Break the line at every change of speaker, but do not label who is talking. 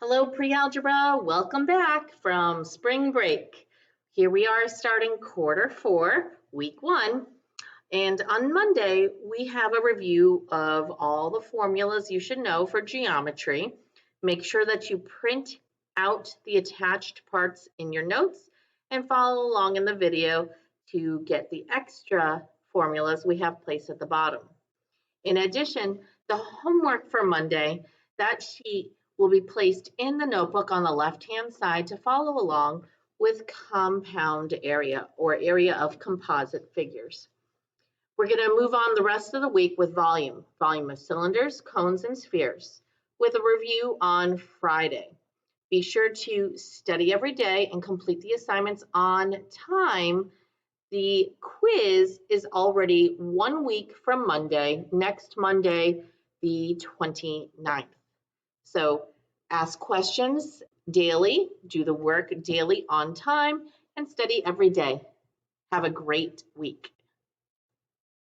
Hello, Pre-Algebra. Welcome back from spring break. Here we are starting quarter 4, week 1. And on Monday, we have a review of all the formulas you should know for geometry. Make sure that you print out the attached parts in your notes and follow along in the video to get the extra formulas we have placed at the bottom. In addition, the homework for Monday, that sheet will be placed in the notebook on the left-hand side to follow along with compound area or area of composite figures. We're going to move on the rest of the week with volume of cylinders, cones, and spheres, with a review on Friday. Be sure to study every day and complete the assignments on time. The quiz is already 1 week from Monday, next Monday, the 29th. So ask questions daily, do the work daily on time, and study every day. Have a great week.